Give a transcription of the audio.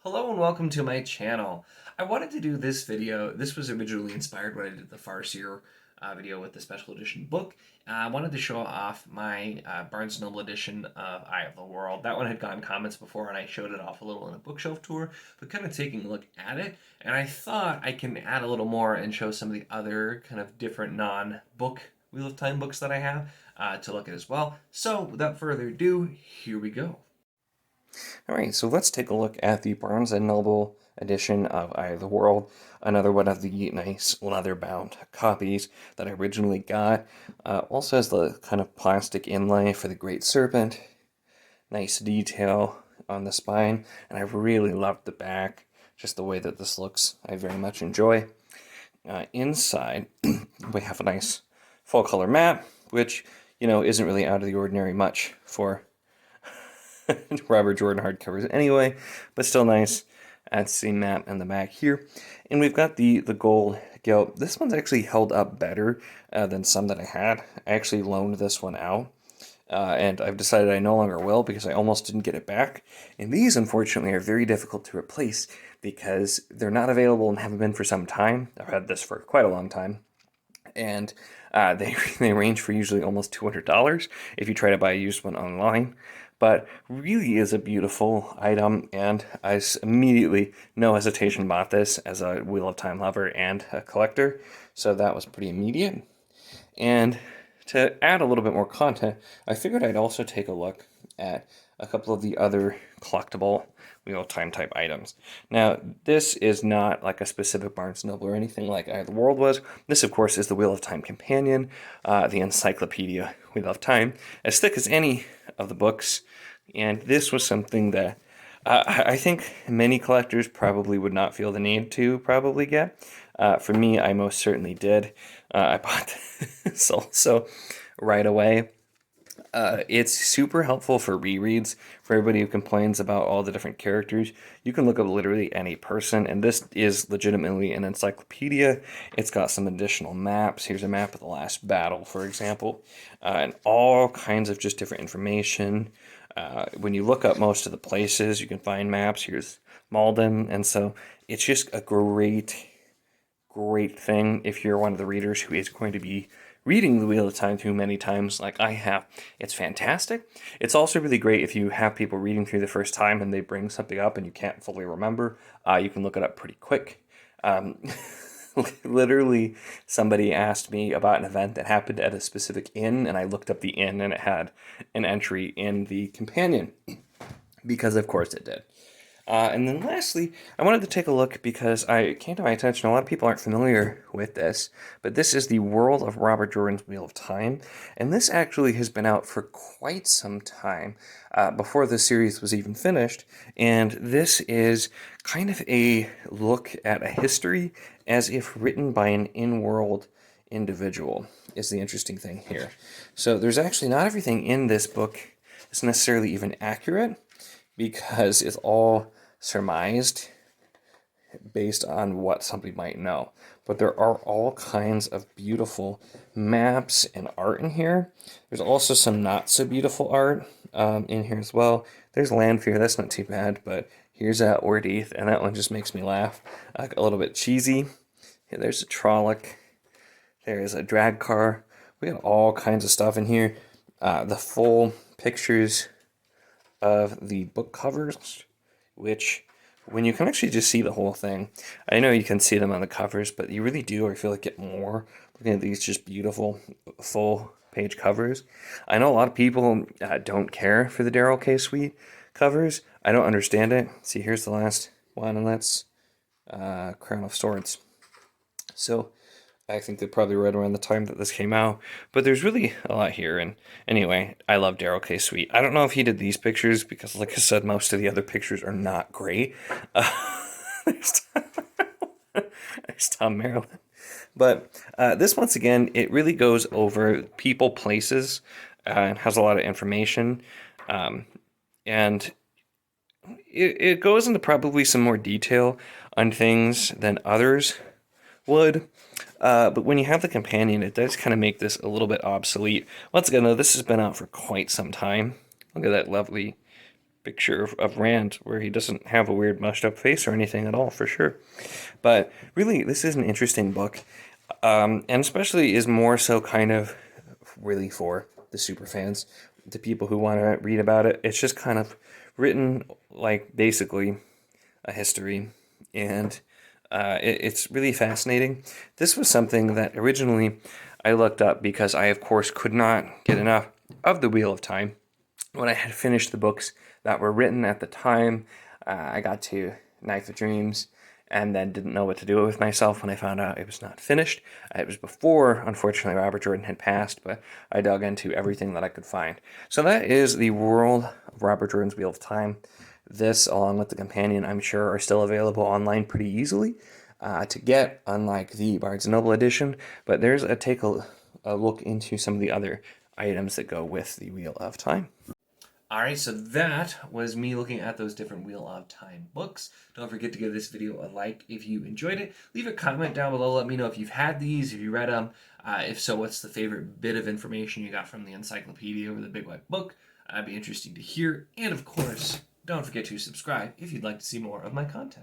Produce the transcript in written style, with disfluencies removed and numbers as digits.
Hello and welcome to my channel. I wanted to do this video. This was originally inspired when I did the Farseer video with the special edition book. I wanted to show off my Barnes & Noble edition of Eye of the World. That one had gotten comments before and I showed it off a little in a bookshelf tour, but kind of taking a look at it. And I thought I can add a little more and show some of the other kind of different non-book Wheel of Time books that I have to look at as well. So without further ado, here we go. All right, so let's take a look at the Barnes & Noble edition of Eye of the World, another one of the nice leather-bound copies that I originally got. Also has the kind of plastic inlay for the Great Serpent, nice detail on the spine, and I really loved the back, just the way that this looks, I very much enjoy. Inside, we have a nice full-color map, which, you know, isn't really out of the ordinary much for Robert Jordan hardcovers anyway, but still nice. That's the map in the back here. And we've got the gold gilt. This one's actually held up better than some that I had. I actually loaned this one out, and I've decided I no longer will because I almost didn't get it back. And these, unfortunately, are very difficult to replace because they're not available and haven't been for some time. I've had this for quite a long time. And they range for usually almost $200 if you try to buy a used one online. But really is a beautiful item, and I immediately, no hesitation, bought this as a Wheel of Time lover and a collector, so that was pretty immediate. And to add a little bit more content, I figured I'd also take a look at a couple of the other collectible Wheel of Time type items. Now, this is not like a specific Barnes & Noble or anything like Eye of the World was. This, of course, is the Wheel of Time Companion, the Encyclopedia Wheel of Time, as thick as any of the books. And this was something that I think many collectors probably would not feel the need to probably get. For me, I most certainly did. I bought this also right away. It's super helpful for rereads. For everybody who complains about all the different characters, you can look up literally any person, and this is legitimately an encyclopedia. It's got some additional maps. Here's a map of the last battle, for example, and all kinds of just different information. When you look up most of the places, you can find maps. Here's Malden, and so it's just a great thing if you're one of the readers who is going to be reading the Wheel of Time too many times like I have. It's fantastic. It's also really great if you have people reading through the first time and they bring something up and you can't fully remember. You can look it up pretty quick. Literally, somebody asked me about an event that happened at a specific inn, and I looked up the inn and it had an entry in the companion, because of course it did. And then lastly, I wanted to take a look because it came to my attention, a lot of people aren't familiar with this, but this is the World of Robert Jordan's Wheel of Time, and this actually has been out for quite some time, before the series was even finished, and this is kind of a look at a history as if written by an in-world individual, is the interesting thing here. So there's actually not everything in this book is necessarily even accurate, because it's all surmised based on what somebody might know. But there are all kinds of beautiful maps and art in here. There's also some not so beautiful art in here as well. There's Lanfear, that's not too bad, but here's Ordeath, and that one just makes me laugh. A little bit cheesy. Here, there's a Trolloc. There's a drag car. We got all kinds of stuff in here. The full pictures of the book covers, which when you can actually just see the whole thing, I know you can see them on the covers, but you really do, I feel like, get more looking at these just beautiful full page covers. I know a lot of people don't care for the Darrell K. Sweet covers. I don't understand it. See, here's the last one, and that's Crown of Swords. So I think they probably read around the time that this came out, but there's really a lot here. And anyway, I love Darrell K. Sweet. I don't know if he did these pictures because, like I said, most of the other pictures are not great. There's, there's Tom Maryland. But this, once again, it really goes over people, places, and has a lot of information. And it goes into probably some more detail on things than others would. But when you have the companion, it does kind of make this a little bit obsolete. Once again, though, this has been out for quite some time. Look at that lovely picture of Rand where he doesn't have a weird mushed up face or anything at all, for sure. But really, this is an interesting book, and especially is more so kind of really for the super fans, the people who want to read about it. It's just kind of written like basically a history, and it's really fascinating. This was something that originally I looked up because I, of course, could not get enough of the Wheel of Time. When I had finished the books that were written at the time, I got to Knife of Dreams and then didn't know what to do with myself when I found out it was not finished. It was before, unfortunately, Robert Jordan had passed, but I dug into everything that I could find. So that is the world of Robert Jordan's Wheel of Time. This, along with the companion, I'm sure are still available online pretty easily to get, unlike the Barnes & Noble edition. But there's a look into some of the other items that go with the Wheel of Time. All right, so that was me looking at those different Wheel of Time books. Don't forget to give this video a like if you enjoyed it. Leave a comment down below. Let me know if you've had these, if you read them. If so, what's the favorite bit of information you got from the encyclopedia or the Big White Book? That'd be interesting to hear. And of course, don't forget to subscribe if you'd like to see more of my content.